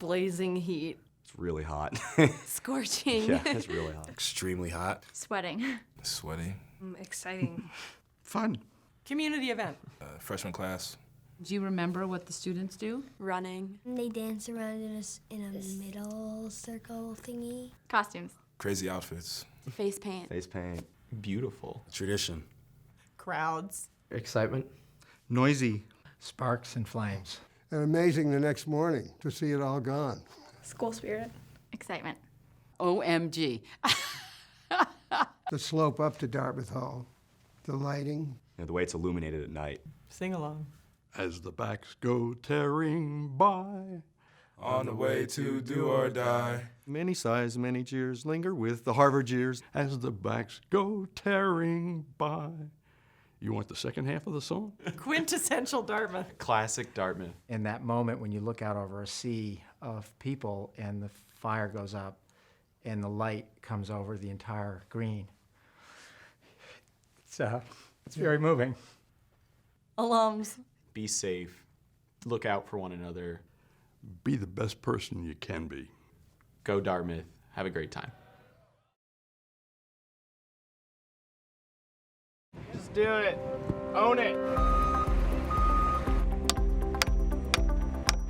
Blazing heat. It's really hot. Scorching. Yeah, it's really hot. Extremely hot. Sweating. Sweaty. Exciting. Fun. Community event. Freshman class. Do you remember what the students do? Running. They dance around in a middle circle thingy. Costumes. Crazy outfits. Face paint. Face paint. Beautiful. Tradition. Crowds. Excitement. Noisy. Sparks and flames. And amazing the next morning to see it all gone. School spirit. Excitement. OMG. The slope up to Dartmouth Hall, the lighting. You know, the way it's illuminated at night. Sing along. As the backs go tearing by. On the way to do or die. Many sighs, many cheers linger with the Harvard years. As the backs go tearing by. You want the second half of the song? Quintessential Dartmouth. Classic Dartmouth. In that moment when you look out over a sea of people and the fire goes up and the light comes over the entire green. It's very moving. Alums. Be safe. Look out for one another. Be the best person you can be. Go Dartmouth. Have a great time. Just do it. Own it.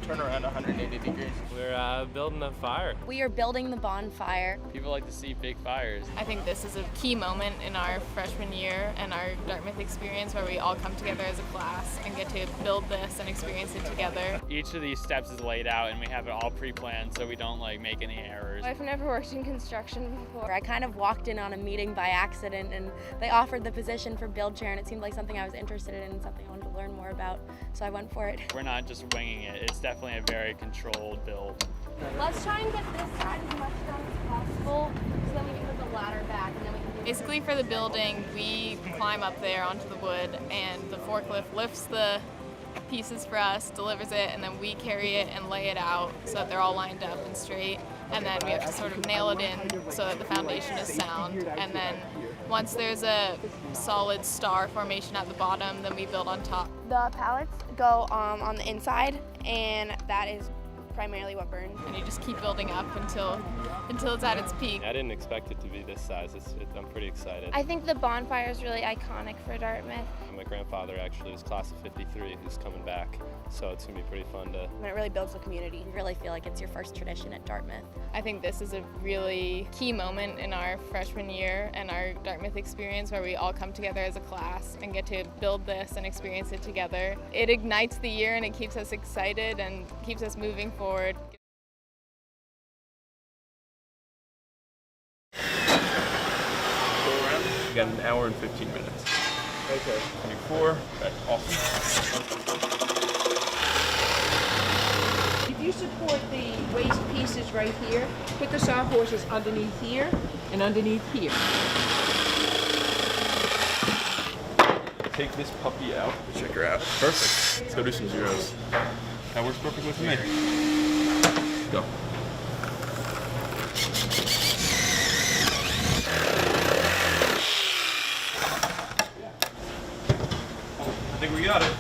Turn around 180 degrees. We're building a fire. We are building the bonfire. People like to see big fires. I think this is a key moment in our freshman year and our Dartmouth experience where we all come together as a class and get to build this and experience it together. Each of these steps is laid out and we have it all pre-planned so we don't make any errors. I've never worked in construction before. I kind of walked in on a meeting by accident and they offered the position for build chair and it seemed like something I was interested in and something I wanted to learn more about, so I went for it. We're not just winging it, it's definitely a very controlled build. Let's try and get this side as much done as possible so then we can put the ladder back and then we can basically for the building, we climb up there onto the wood and the forklift lifts the pieces for us, delivers it, and then we carry it and lay it out so that they're all lined up and straight. And then we have to sort of nail it in so that the foundation is sound. And then once there's a solid star formation at the bottom, then we build on top. The pallets go on the inside, and that is primarily what burns. And you just keep building up until it's at its peak. I didn't expect it to be this size. I'm pretty excited. I think the bonfire is really iconic for Dartmouth. My grandfather actually was class of '53 who's coming back, so it's going to be pretty fun to... When it really builds the community. You really feel like it's your first tradition at Dartmouth. I think this is a really key moment in our freshman year and our Dartmouth experience where we all come together as a class and get to build this and experience it together. It ignites the year and it keeps us excited and keeps us moving forward. We got an hour and 15 minutes. Okay. 24. Okay, awesome. If you support the waist pieces right here, put the sawhorses underneath here and underneath here. Take this puppy out. Check her out. Perfect. Let's go do some zeros. That works perfectly for me. Go. I think we got it.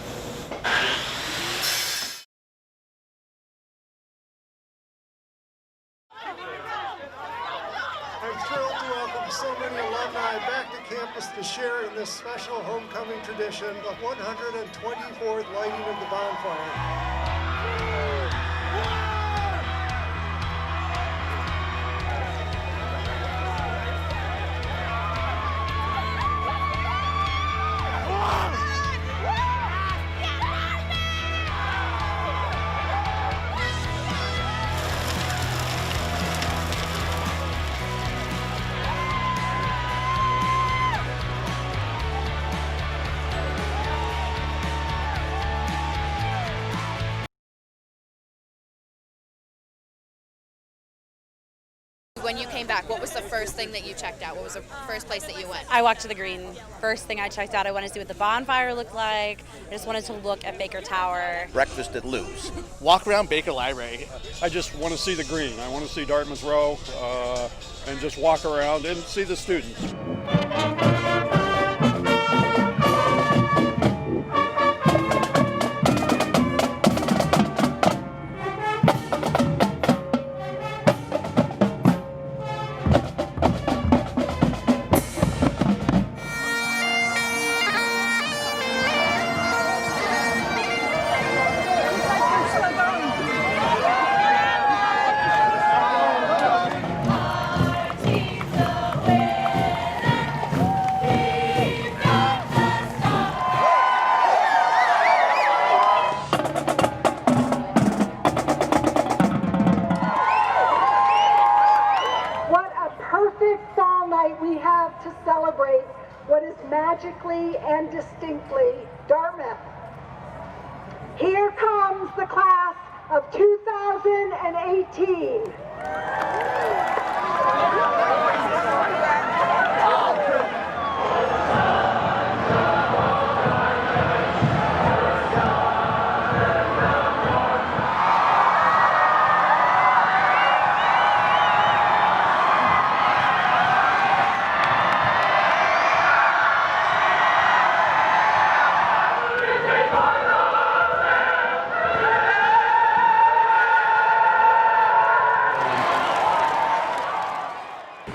I'm thrilled to welcome so many alumni back to campus to share in this special homecoming tradition, the 124th lighting of the bonfire. When you came back, what was the first thing that you checked out? What was the first place that you went? I walked to the green. First thing I checked out, I wanted to see what the bonfire looked like. I just wanted to look at Baker Tower. Breakfast at Lou's. Walk around Baker Library. I just want to see the green. I want to see Dartmouth Row and just walk around and see the students. have to celebrate what is magically and distinctly Dartmouth. Here comes the class of 2018.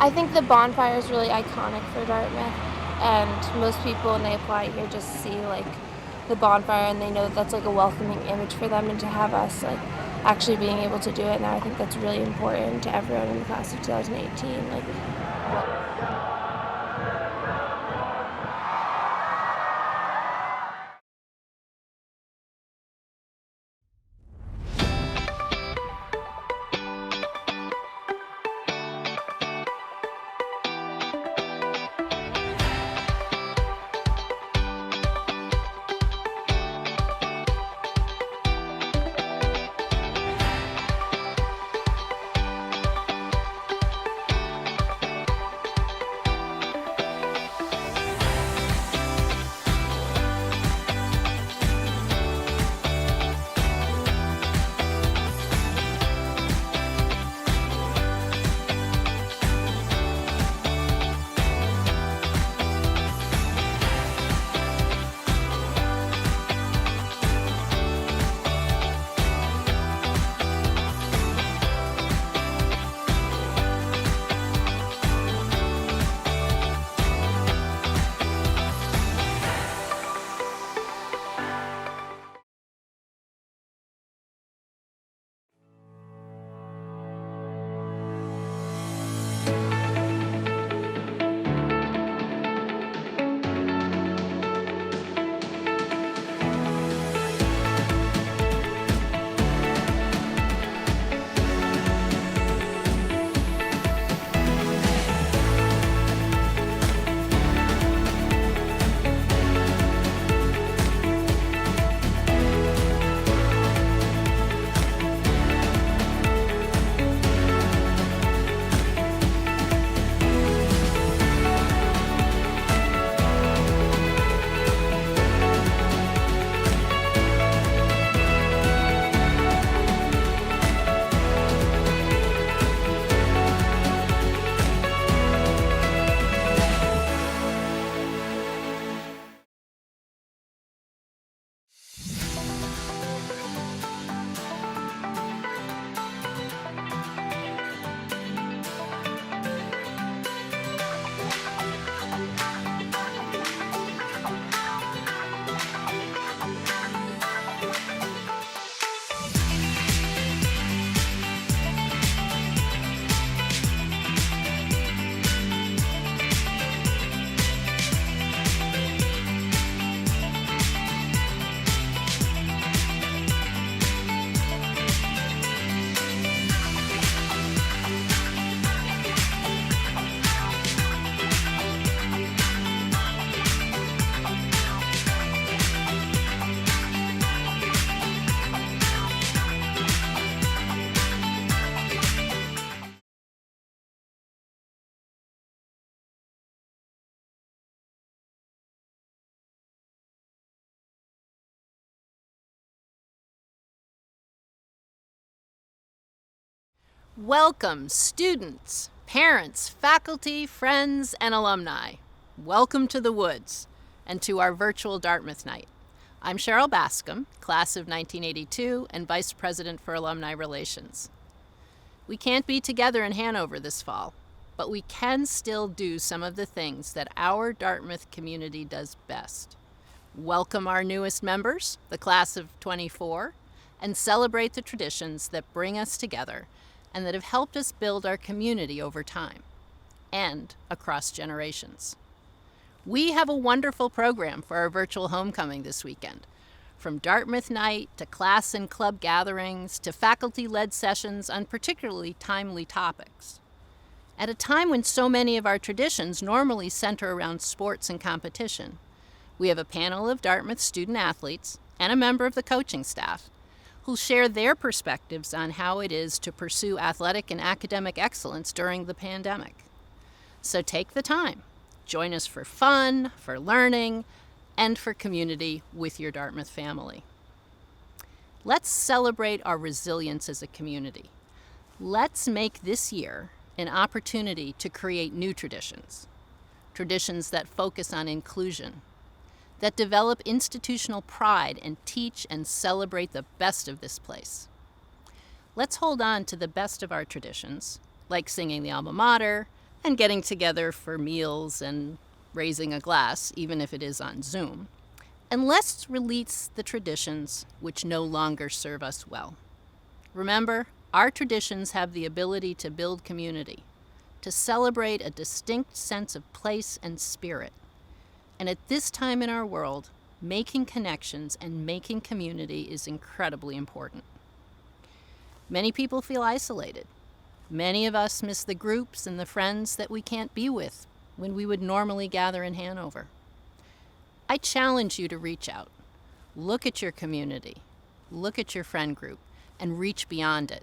I think the bonfire is really iconic for Dartmouth, and most people when they apply here just see like the bonfire and they know that that's like a welcoming image for them, and to have us like actually being able to do it now, I think that's really important to everyone in the class of 2018. Like, welcome, students, parents, faculty, friends, and alumni. Welcome to the Woods and to our virtual Dartmouth night. I'm Cheryl Bascom, class of 1982 and Vice President for Alumni Relations. We can't be together in Hanover this fall, but we can still do some of the things that our Dartmouth community does best. Welcome our newest members, the class of 24, and celebrate the traditions that bring us together and that have helped us build our community over time and across generations. We have a wonderful program for our virtual homecoming this weekend. From Dartmouth Night to class and club gatherings to faculty-led sessions on particularly timely topics. At a time when so many of our traditions normally center around sports and competition, we have a panel of Dartmouth student athletes and a member of the coaching staff who'll share their perspectives on how it is to pursue athletic and academic excellence during the pandemic. So take the time. Join us for fun, for learning, and for community with your Dartmouth family. Let's celebrate our resilience as a community. Let's make this year an opportunity to create new traditions that focus on inclusion, that develop institutional pride and teach and celebrate the best of this place. Let's hold on to the best of our traditions, like singing the alma mater and getting together for meals and raising a glass, even if it is on Zoom. And let's release the traditions which no longer serve us well. Remember, our traditions have the ability to build community, to celebrate a distinct sense of place and spirit. And at this time in our world, making connections and making community is incredibly important. Many people feel isolated. Many of us miss the groups and the friends that we can't be with when we would normally gather in Hanover. I challenge you to reach out. Look at your community, look at your friend group, and reach beyond it.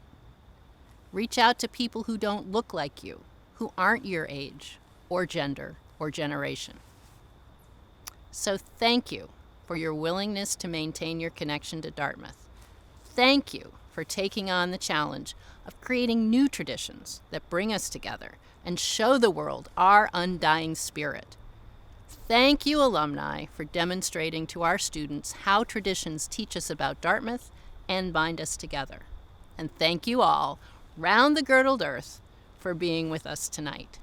Reach out to people who don't look like you, who aren't your age, or gender, or generation. So thank you for your willingness to maintain your connection to Dartmouth. Thank you for taking on the challenge of creating new traditions that bring us together and show the world our undying spirit. Thank you, alumni, for demonstrating to our students how traditions teach us about Dartmouth and bind us together. And thank you all, round the girdled earth, for being with us tonight.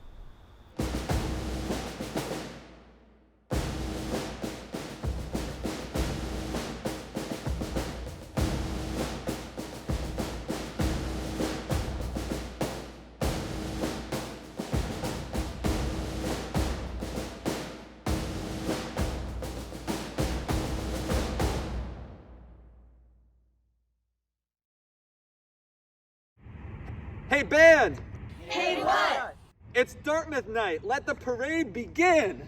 Hey band! Hey what? It's Dartmouth night. Let the parade begin!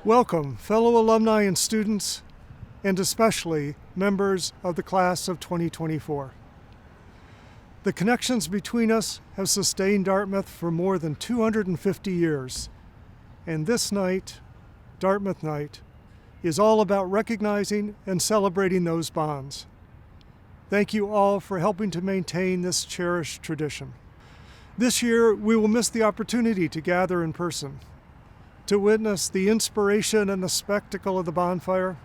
Welcome, fellow alumni and students, and especially members of the class of 2024. The connections between us have sustained Dartmouth for more than 250 years, and this night, Dartmouth Night, is all about recognizing and celebrating those bonds. Thank you all for helping to maintain this cherished tradition. This year, we will miss the opportunity to gather in person, to witness the inspiration and the spectacle of the bonfire,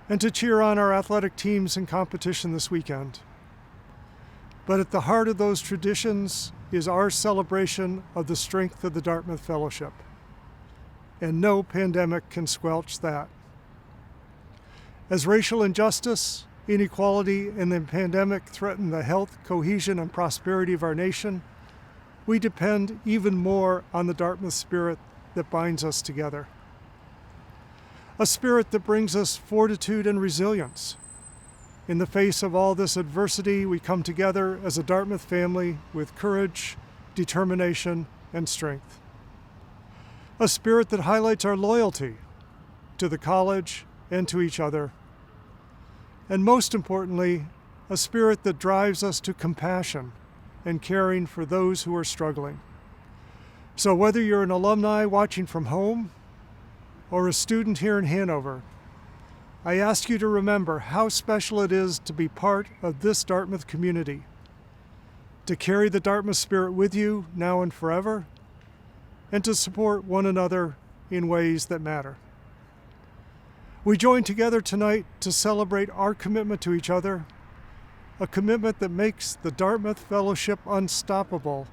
and to cheer on our athletic teams in competition this weekend. But at the heart of those traditions is our celebration of the strength of the Dartmouth Fellowship, and no pandemic can squelch that. As racial injustice, inequality, and the pandemic threaten the health, cohesion, and prosperity of our nation, we depend even more on the Dartmouth spirit that binds us together. A spirit that brings us fortitude and resilience. In the face of all this adversity, we come together as a Dartmouth family with courage, determination, and strength. A spirit that highlights our loyalty to the college and to each other. And most importantly, a spirit that drives us to compassion and caring for those who are struggling. So whether you're an alumni watching from home or a student here in Hanover, I ask you to remember how special it is to be part of this Dartmouth community, to carry the Dartmouth spirit with you now and forever, and to support one another in ways that matter. We join together tonight to celebrate our commitment to each other, a commitment that makes the Dartmouth Fellowship unstoppable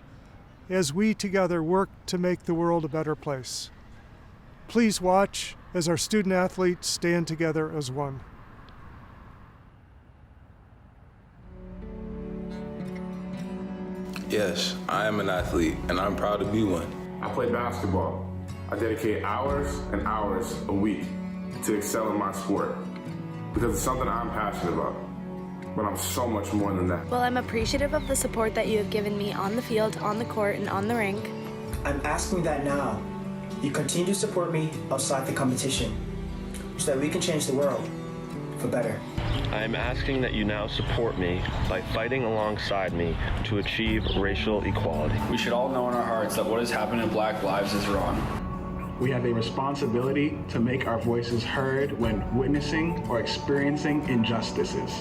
as we together work to make the world a better place. Please watch as our student athletes stand together as one. Yes, I am an athlete, and I'm proud to be one. I play basketball. I dedicate hours and hours a week to excel in my sport because it's something I'm passionate about. But I'm so much more than that. Well, I'm appreciative of the support that you have given me on the field, on the court, and on the rink. I'm asking that now you continue to support me outside the competition so that we can change the world for better. I'm asking that you now support me by fighting alongside me to achieve racial equality. We should all know in our hearts that what has happened in Black lives is wrong. We have a responsibility to make our voices heard when witnessing or experiencing injustices.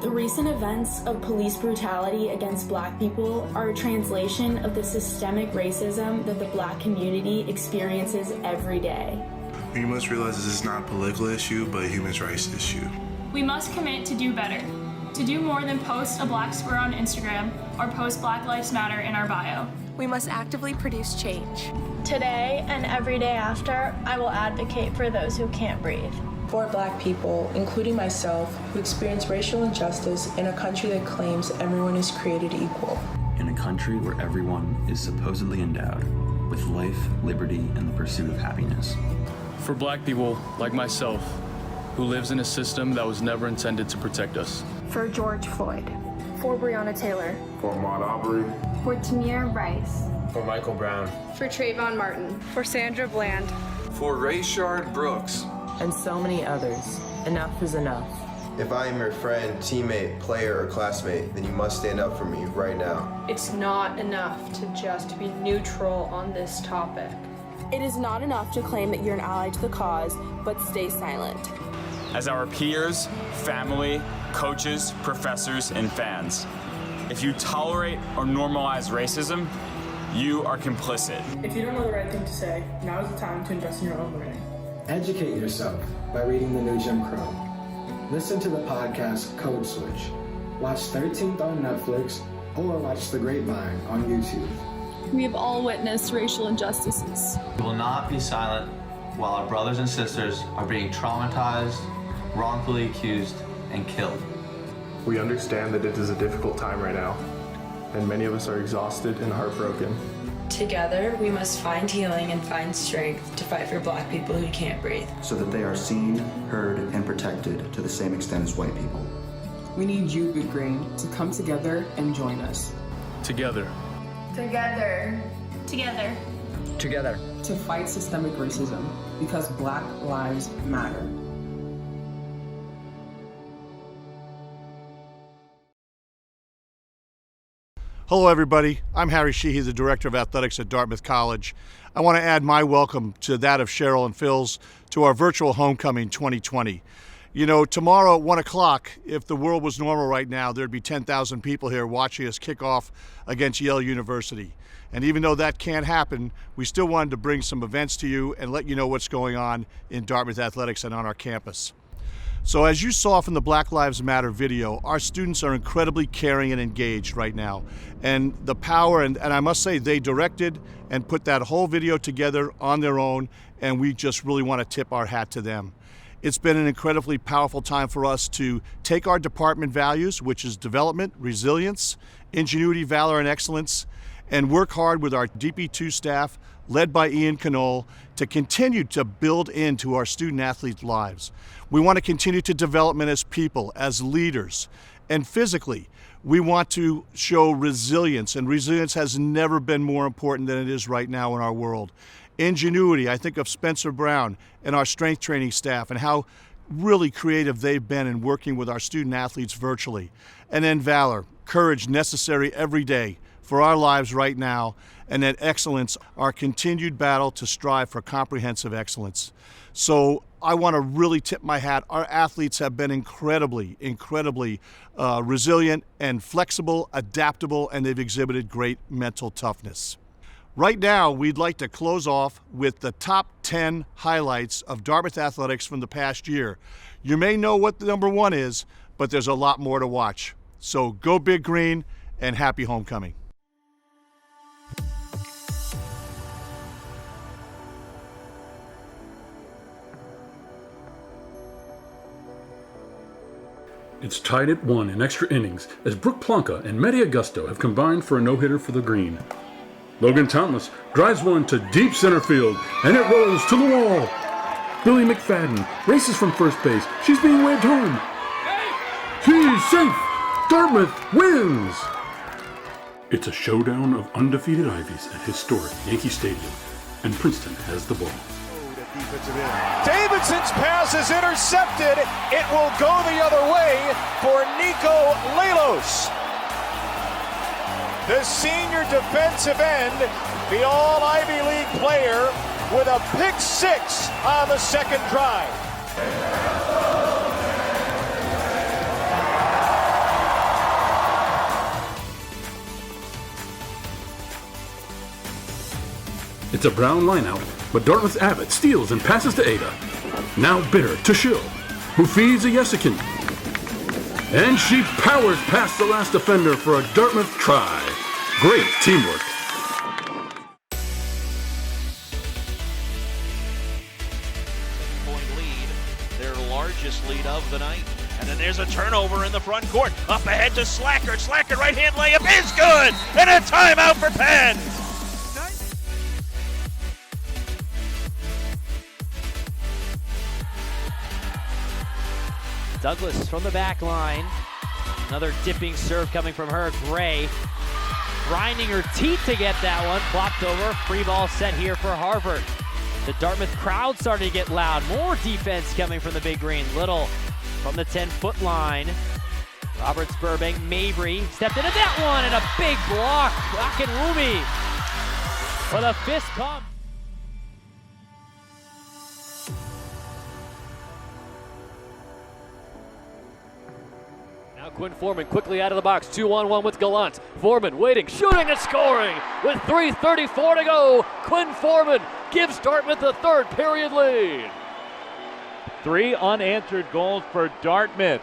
The recent events of police brutality against Black people are a translation of the systemic racism that the Black community experiences every day. We must realize this is not a political issue, but a human rights issue. We must commit to do better, to do more than post a Black square on Instagram or post Black Lives Matter in our bio. We must actively produce change. Today and every day after, I will advocate for those who can't breathe. For Black people, including myself, who experience racial injustice in a country that claims everyone is created equal. In a country where everyone is supposedly endowed with life, liberty, and the pursuit of happiness. For Black people, like myself, who lives in a system that was never intended to protect us. For George Floyd. For Breonna Taylor. For Ahmaud Arbery. For Tamir Rice. For Michael Brown. For Trayvon Martin. For Sandra Bland. For Rayshard Brooks. And so many others. Enough is enough. If I am your friend, teammate, player, or classmate, then you must stand up for me right now. It's not enough to just be neutral on this topic. It is not enough to claim that you're an ally to the cause, but stay silent. As our peers, family, coaches, professors, and fans, if you tolerate or normalize racism, you are complicit. If you don't know the right thing to say, now is the time to invest in your own learning. Educate yourself by reading The New Jim Crow. Listen to the podcast Code Switch. Watch 13th on Netflix or watch The Grapevine on YouTube. We have all witnessed racial injustices. We will not be silent while our brothers and sisters are being traumatized, wrongfully accused, and killed. We understand that it is a difficult time right now, and many of us are exhausted and heartbroken. Together, we must find healing and find strength to fight for Black people who can't breathe. So that they are seen, heard, and protected to the same extent as white people. We need you, Big Green, to come together and join us. Together. Together. Together. Together. To fight systemic racism, because Black lives matter. Hello, everybody. I'm Harry Sheehy, the Director of Athletics at Dartmouth College. I want to add my welcome to that of Cheryl and Phil's to our virtual homecoming 2020. You know, tomorrow at 1 o'clock, if the world was normal right now, there'd be 10,000 people here watching us kick off against Yale University. And even though that can't happen, we still wanted to bring some events to you and let you know what's going on in Dartmouth athletics and on our campus. So as you saw from the Black Lives Matter video, our students are incredibly caring and engaged right now. And the power, and I must say, they directed and put that whole video together on their own, and we just really want to tip our hat to them. It's been an incredibly powerful time for us to take our department values, which is development, resilience, ingenuity, valor, and excellence, and work hard with our DP2 staff, led by Ian Knoll, to continue to build into our student-athlete lives. We want to continue to development as people, as leaders, and physically. We want to show resilience, and resilience has never been more important than it is right now in our world. Ingenuity, I think of Spencer Brown and our strength training staff and how really creative they've been in working with our student athletes virtually. And then valor, courage necessary every day for our lives right now, and then excellence, our continued battle to strive for comprehensive excellence. So I want to really tip my hat. Our athletes have been incredibly resilient and flexible, adaptable, and they've exhibited great mental toughness. Right now, we'd like to close off with the top 10 highlights of Dartmouth athletics from the past year. You may know what the number one is, but there's a lot more to watch. So go Big Green and happy homecoming. It's tied at 1 in extra innings as Brooke Plonka and Medi Augusto have combined for a no-hitter for the Green. Logan Thomas drives one to deep center field, and it rolls to the wall. Billy McFadden races from first base. She's being waved home. He's safe! Dartmouth wins! It's a showdown of undefeated Ivies at historic Yankee Stadium, and Princeton has the ball. Davidson's pass is intercepted. It will go the other way for Nico Lelos. The senior defensive end, the all-Ivy League player, with a pick six on the second drive. It's a Brown lineout, but Dartmouth's Abbott steals and passes to Ada. Now Bitter to Schill, who feeds a Yesikin. And she powers past the last defender for a Dartmouth try. Great teamwork. Point lead, their largest lead of the night. And then there's a turnover in the front court. Up ahead to Slacker. Slacker right-hand layup is good. And a timeout for Penn. Douglas from the back line. Another dipping serve coming from her. Gray grinding her teeth to get that one. Flopped over. Free ball set here for Harvard. The Dartmouth crowd starting to get loud. More defense coming from the Big Green. Little from the 10-foot line. Roberts, Burbank, Mabry stepped into that one, and a big block. Akinwumi for the fist pump. Quinn Foreman quickly out of the box, 2-on-1 with Gallant. Foreman waiting, shooting and scoring with 3:34 to go. Quinn Foreman gives Dartmouth the third period lead. 3 unanswered goals for Dartmouth.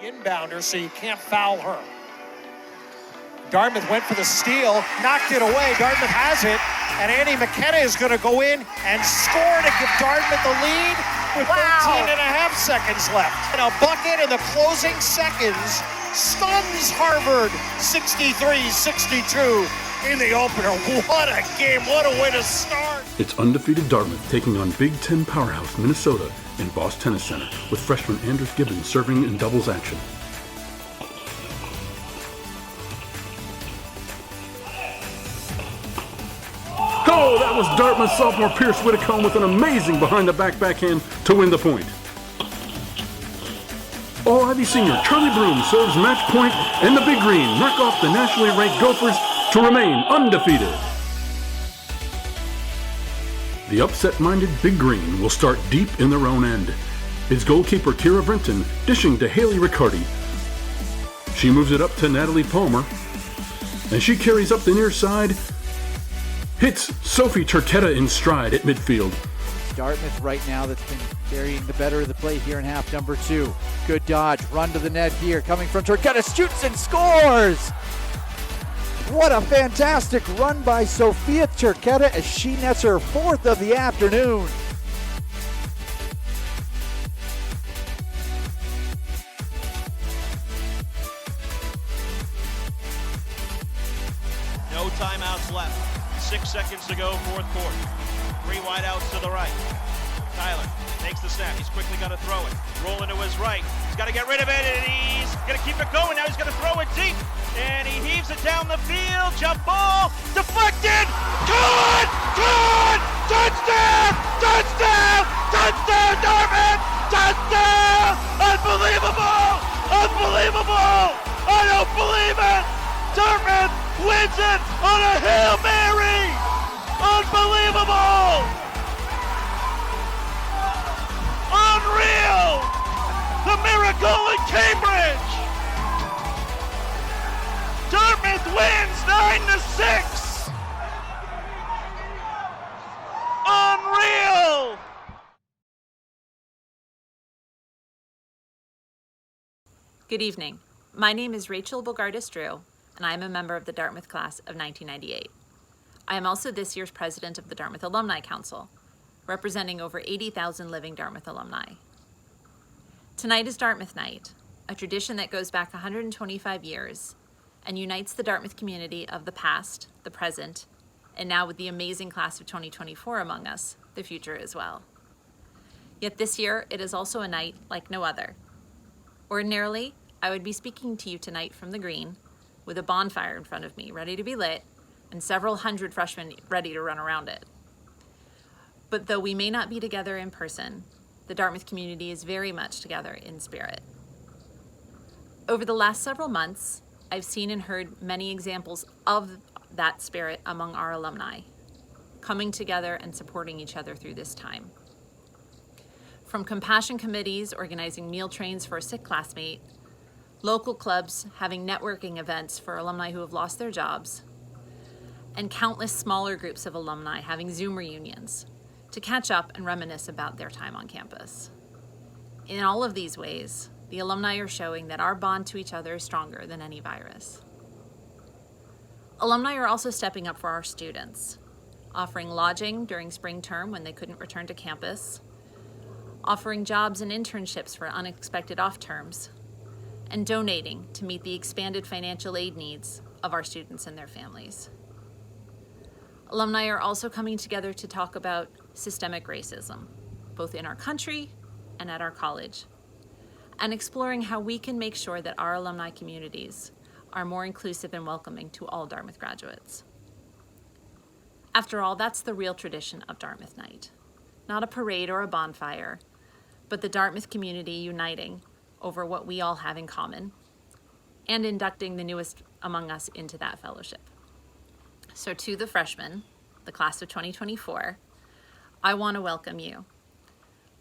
Inbounder, so you can't foul her. Dartmouth went for the steal, knocked it away. Dartmouth has it, and Andy McKenna is going to go in and score to give Dartmouth the lead with 13 and a half seconds left. And a bucket in the closing seconds stuns Harvard 63-62 in the opener. What a game, what a way to start. It's undefeated Dartmouth taking on Big Ten powerhouse Minnesota in Boss Tennis Center with freshman Anders Gibbons serving in doubles action. Oh, that was Dartmouth sophomore Pierce Whitacombe with an amazing behind-the-back backhand to win the point. All-Ivy senior Charlie Broom serves match point, and the Big Green knock off the nationally ranked Gophers to remain undefeated. The upset-minded Big Green will start deep in their own end. It's goalkeeper Kira Brenton dishing to Haley Riccardi. She moves it up to Natalie Palmer, and she carries up the near side, hits Sophie Turquetta in stride at midfield. Dartmouth right now that's been carrying the better of the play here in half number 2. Good dodge, run to the net here, coming from Turquetta, shoots and scores! What a fantastic run by Sophia Turquetta as she nets her 4th of the afternoon. 6 seconds to go, fourth quarter. 3 wideouts to the right. Tyler takes the snap. He's quickly going to throw it. Rolling to his right. He's got to get rid of it, and he's going to keep it going. Now he's going to throw it deep, and he heaves it down the field. Jump ball, deflected. Good! Good! Touchdown! Touchdown! Touchdown, Dartmouth! Touchdown! Unbelievable! Unbelievable! I don't believe it! Dartmouth wins it on a Hail Mary! Unbelievable! Unreal! The miracle in Cambridge! Dartmouth wins 9-6! Unreal! Good evening. My name is Rachel Bogardus-Drew, and I am a member of the Dartmouth class of 1998. I am also this year's president of the Dartmouth Alumni Council, representing over 80,000 living Dartmouth alumni. Tonight is Dartmouth Night, a tradition that goes back 125 years and unites the Dartmouth community of the past, the present, and now with the amazing class of 2024 among us, the future as well. Yet this year, it is also a night like no other. Ordinarily, I would be speaking to you tonight from the green, with a bonfire in front of me, ready to be lit, and several hundred freshmen ready to run around it. But though we may not be together in person, the Dartmouth community is very much together in spirit. Over the last several months, I've seen and heard many examples of that spirit among our alumni, coming together and supporting each other through this time. From compassion committees organizing meal trains for a sick classmate, local clubs having networking events for alumni who have lost their jobs, and countless smaller groups of alumni having Zoom reunions to catch up and reminisce about their time on campus. In all of these ways, the alumni are showing that our bond to each other is stronger than any virus. Alumni are also stepping up for our students, offering lodging during spring term when they couldn't return to campus, offering jobs and internships for unexpected off terms, and donating to meet the expanded financial aid needs of our students and their families. Alumni are also coming together to talk about systemic racism, both in our country and at our college, and exploring how we can make sure that our alumni communities are more inclusive and welcoming to all Dartmouth graduates. After all, that's the real tradition of Dartmouth Night. Not a parade or a bonfire, but the Dartmouth community uniting over what we all have in common and inducting the newest among us into that fellowship. So to the freshmen, the class of 2024, I want to welcome you.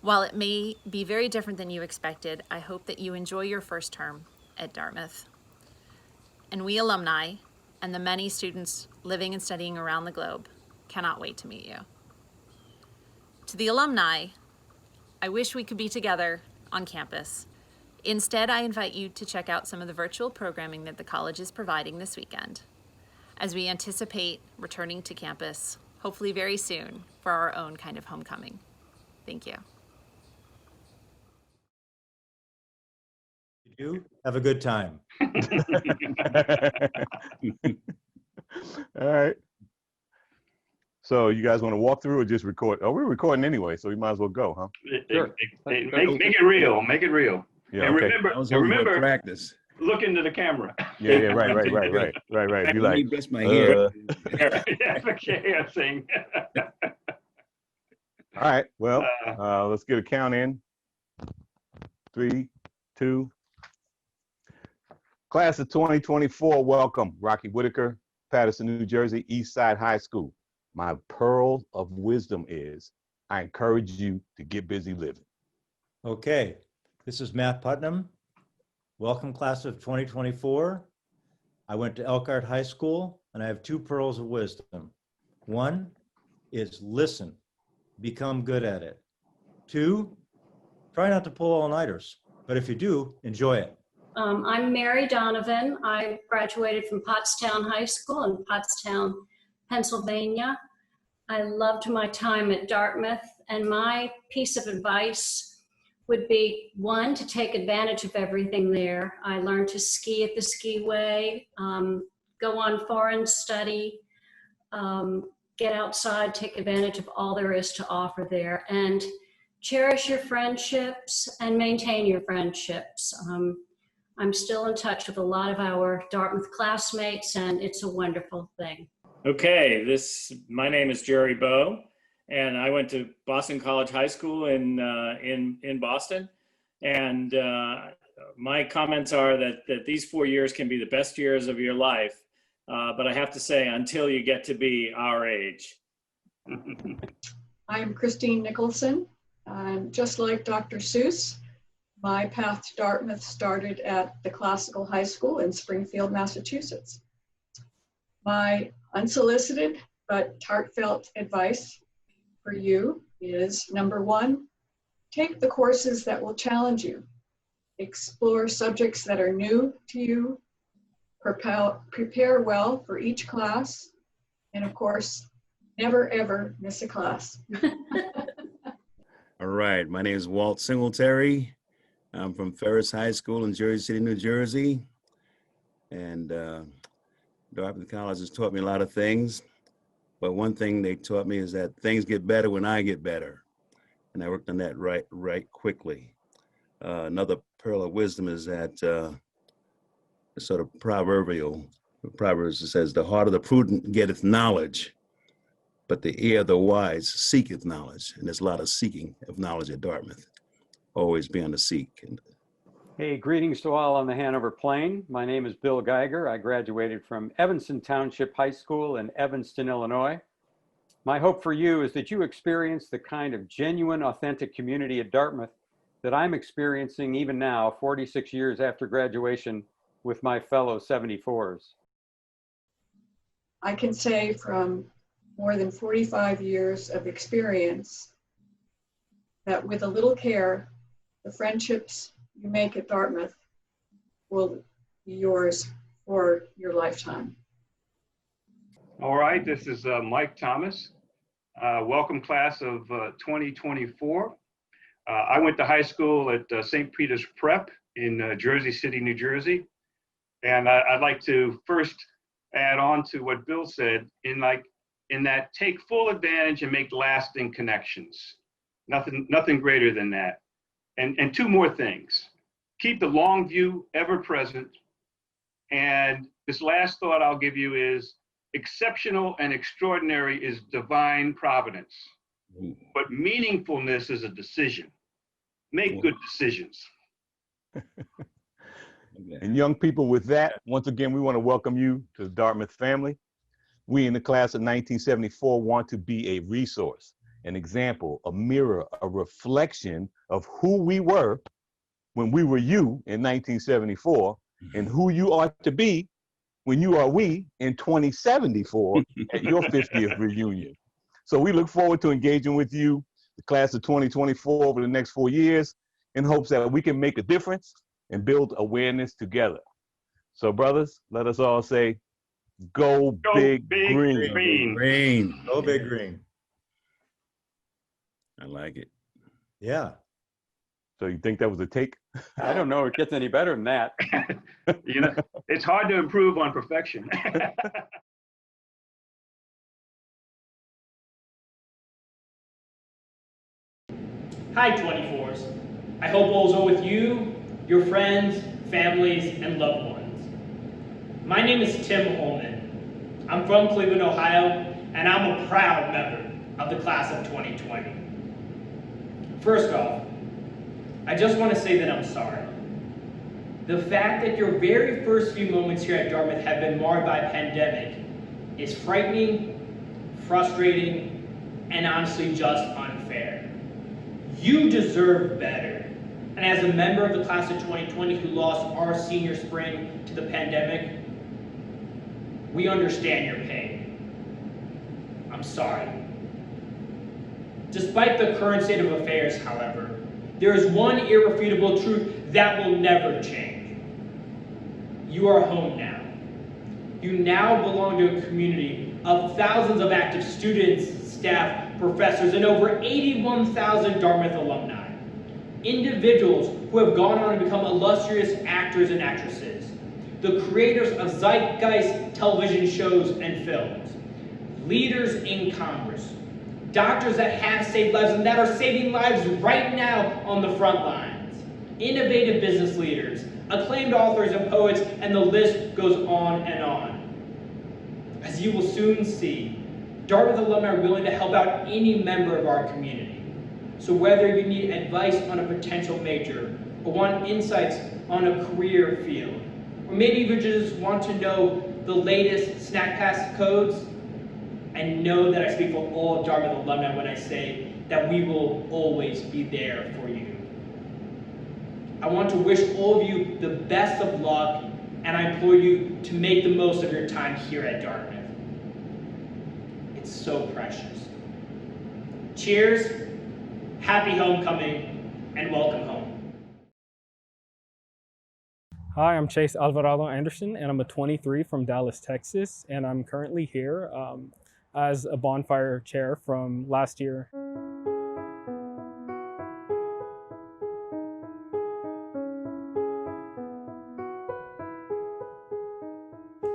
While it may be very different than you expected, I hope that you enjoy your first term at Dartmouth. And we alumni and the many students living and studying around the globe cannot wait to meet you. To the alumni, I wish we could be together on campus. Instead, I invite you to check out some of the virtual programming that the college is providing this weekend, as we anticipate returning to campus, hopefully very soon, for our own kind of homecoming. Thank you. You have a good time. All right. So you guys want to walk through or just record? Oh, we're recording anyway, so we might as well go, huh? Sure. Make it real. Make it real. Yeah, and okay. remember, practice. look into the camera. Yeah, right. Be like, that's my hair. Yeah, sing. All right. Well, let's get a count in. 3, 2. Class of 2024, welcome. Rocky Whitaker, Patterson, New Jersey, East Side High School. My pearl of wisdom is, I encourage you to get busy living. Okay, this is Matt Putnam. Welcome, class of 2024. I went to Elkhart High School, and I have 2 pearls of wisdom. 1 is listen, become good at it. 2, try not to pull all-nighters, but if you do, enjoy it. I'm Mary Donovan. I graduated from Pottstown High School in Pottstown, Pennsylvania. I loved my time at Dartmouth, and my piece of advice would be, 1, to take advantage of everything there. I learned to ski at the skiway, go on foreign study, get outside, take advantage of all there is to offer there, and cherish your friendships and maintain your friendships. I'm still in touch with a lot of our Dartmouth classmates, and it's a wonderful thing. Okay, my name is Jerry Bowe, and I went to Boston College High School in Boston. And my comments are that these 4 years can be the best years of your life, but I have to say, until you get to be our age. I'm Christine Nicholson. Just like Dr. Seuss, my path to Dartmouth started at the Classical High School in Springfield, Massachusetts. My unsolicited but heartfelt advice for you is, number one, take the courses that will challenge you. Explore subjects that are new to you. Prepare well for each class. And of course, never ever miss a class. All right, my name is Walt Singletary. I'm from Ferris High School in Jersey City, New Jersey. And Dartmouth College has taught me a lot of things. But one thing they taught me is that things get better when I get better. And I worked on that right quickly. Another pearl of wisdom is that sort of proverbial. Proverbs says, the heart of the prudent getteth knowledge, but the ear of the wise seeketh knowledge. And there's a lot of seeking of knowledge at Dartmouth. Always be on the seek. Hey, greetings to all on the Hanover Plain. My name is Bill Geiger. I graduated from Evanston Township High School in Evanston, Illinois. My hope for you is that you experience the kind of genuine, authentic community at Dartmouth that I'm experiencing even now, 46 years after graduation, with my fellow 74s. I can say from more than 45 years of experience that with a little care, the friendships you make at Dartmouth will be yours for your lifetime. All right, this is Mike Thomas. Welcome class of 2024. I went to high school at St. Peter's Prep in Jersey City, New Jersey. And I'd like to first add on to what Bill said in that take full advantage and make lasting connections. Nothing greater than that. And two more things. Keep the long view ever present. And this last thought I'll give you is exceptional and extraordinary is divine providence. But meaningfulness is a decision. Make good decisions. And young people, with that, once again, we want to welcome you to the Dartmouth family. We in the class of 1974 want to be a resource, an example, a mirror, a reflection of who we were when we were you in 1974 and who you ought to be when you are we in 2074 at your 50th reunion. So we look forward to engaging with you, the class of 2024, over the next 4 years, in hopes that we can make a difference and build awareness together. So brothers, let us all say, go big green. Green. Go big green. I like it. Yeah. So you think that was a take? I don't know, it gets any better than that. You know, it's hard to improve on perfection. Hi, 24s. I hope all's well with you, your friends, families, and loved ones. My name is Tim Holman. I'm from Cleveland, Ohio, and I'm a proud member of the class of 2020. First off, I just want to say that I'm sorry. The fact that your very first few moments here at Dartmouth have been marred by a pandemic is frightening, frustrating, and honestly just unfair. You deserve better. And as a member of the class of 2020 who lost our senior spring to the pandemic, we understand your pain. I'm sorry. Despite the current state of affairs, however, there is one irrefutable truth that will never change. You are home now. You now belong to a community of thousands of active students, staff, professors, and over 81,000 Dartmouth alumni. Individuals who have gone on to become illustrious actors and actresses, the creators of zeitgeist television shows and films, leaders in Congress, doctors that have saved lives and that are saving lives right now on the front lines, innovative business leaders, acclaimed authors and poets, and the list goes on and on. As you will soon see, Dartmouth alumni are willing to help out any member of our community. So whether you need advice on a potential major, or want insights on a career field, or maybe you just want to know the latest snack pass codes, and know that I speak for all of Dartmouth alumni when I say that we will always be there for you. I want to wish all of you the best of luck, and I implore you to make the most of your time here at Dartmouth. It's so precious. Cheers, happy homecoming, and welcome home. Hi, I'm Chase Alvarado-Anderson, and I'm a 23 from Dallas, Texas, and I'm currently here as a bonfire chair from last year.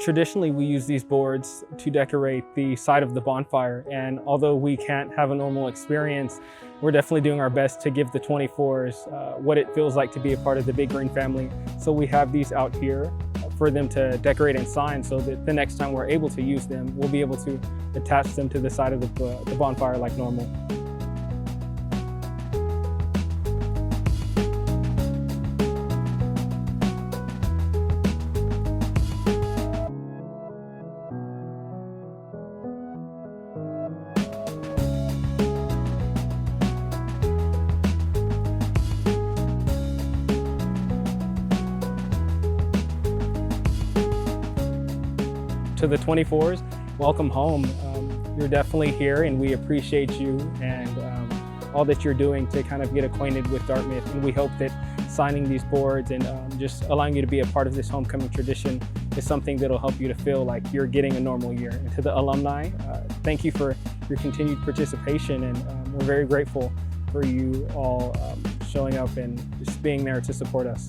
Traditionally, we use these boards to decorate the side of the bonfire, and although we can't have a normal experience, we're definitely doing our best to give the 24s what it feels like to be a part of the Big Green family. So we have these out here for them to decorate and sign, so that the next time we're able to use them, we'll be able to attach them to the side of the bonfire like normal. To the 24s, welcome home. You're definitely here, and we appreciate you and all that you're doing to kind of get acquainted with Dartmouth. And we hope that signing these boards and just allowing you to be a part of this homecoming tradition is something that'll help you to feel like you're getting a normal year. And to the alumni, thank you for your continued participation, and we're very grateful for you all showing up and just being there to support us.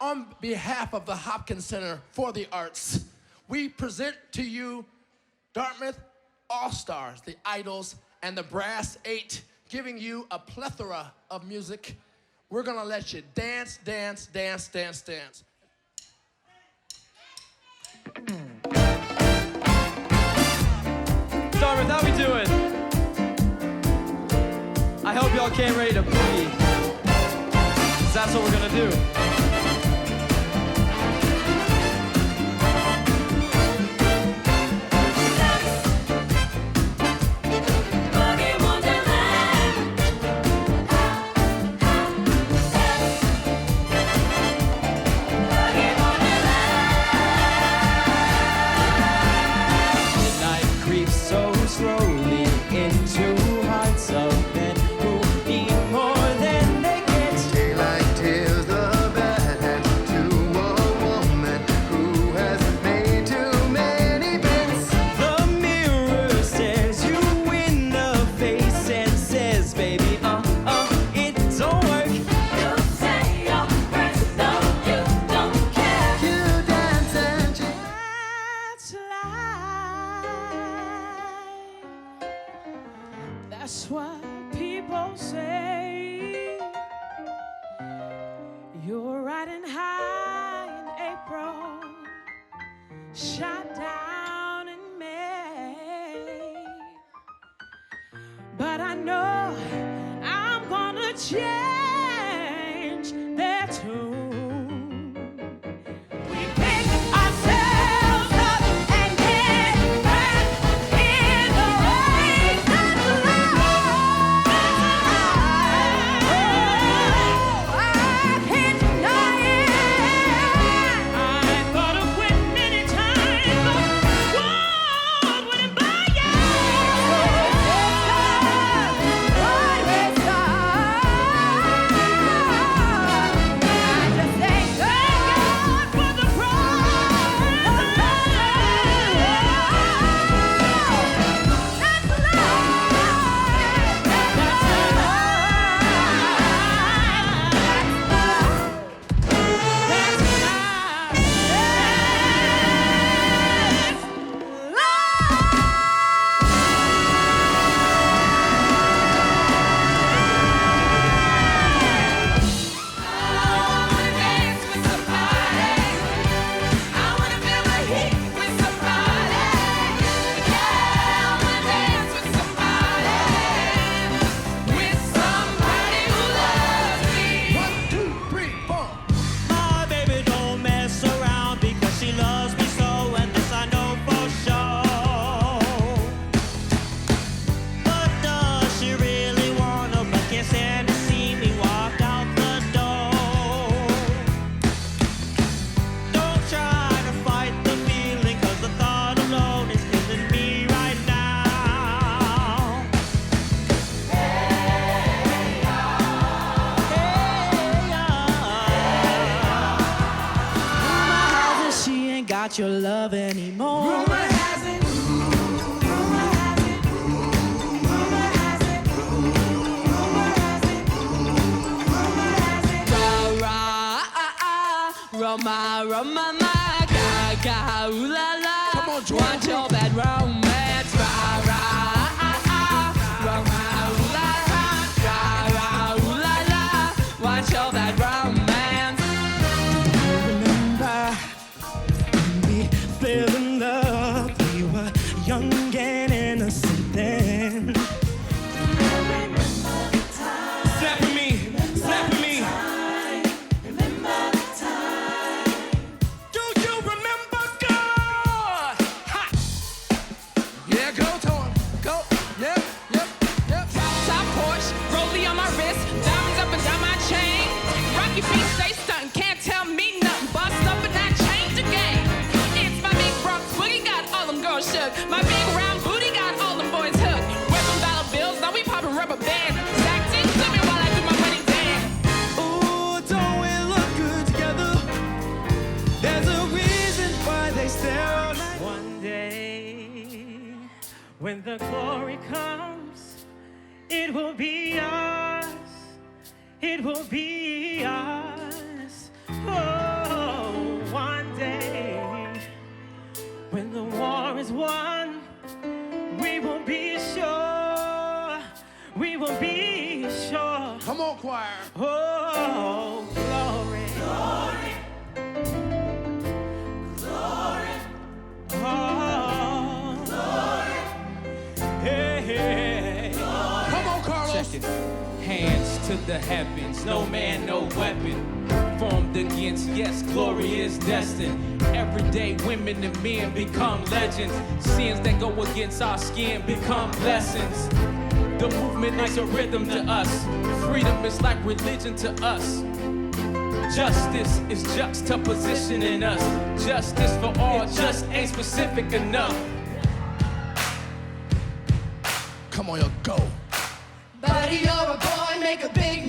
on behalf of the Hopkins Center for the Arts, we present to you Dartmouth All-Stars, the Idols, and the Brass 8, giving you a plethora of music. We're gonna let you dance, dance, dance, dance, dance. Dartmouth, how we doing? I hope y'all came ready to boogie, 'cause that's what we're gonna do. That's what people say. You're riding high in April, shot down in May. But I know I'm gonna change their tune. We pick ourselves up and get back in the race. That's love. I can't deny it. I thought of quit many times, but what wouldn't buy you? Got your love anymore. Rumor has it. Rumor has it. Rumor has it. Rumor has it. Rumor has it. Ra ra ah ah. Roma Roma ma ga ga ooh la la. Come on, Jordan. Want your bad romance. Ra ra ah ah. Roma ooh la la. Ra ra ooh la la. Want your bad romance. Fell in love, we were young and innocent then. Snap at me, snap at me. Remember the time. Do you remember God? Ha! Yeah, go, Torn, go. Yep, yep, yep. Top Porsche, rollie on my wrist, diamonds up and down my chain. Rocky Beach, stay stuntin', can't tell me nothing. Bust up and I change the game. Shook. My big round booty got all them boys hooked. Wear some dollar bills, now we poppin' rubber bands. Stacked into me while I do my wedding dance. Ooh, don't we look good together? There's a reason why they stare all night. One day, when the glory comes, it will be ours. It will be ours. Oh. one. We will be sure. We will be sure. Come on, choir. Oh, glory. Glory. Glory. Oh, glory. Hey, hey. Glory. Come on, Carlos. Check it. Hands to the heavens, no man, no weapon formed against, yes, glory is destined. Everyday women and men become legends. Sins that go against our skin become blessings. The movement is a rhythm to us. Freedom is like religion to us. Justice is juxtapositioning us. Justice for all just ain't specific enough. Come on, yo, go. Buddy, you're a boy, make a big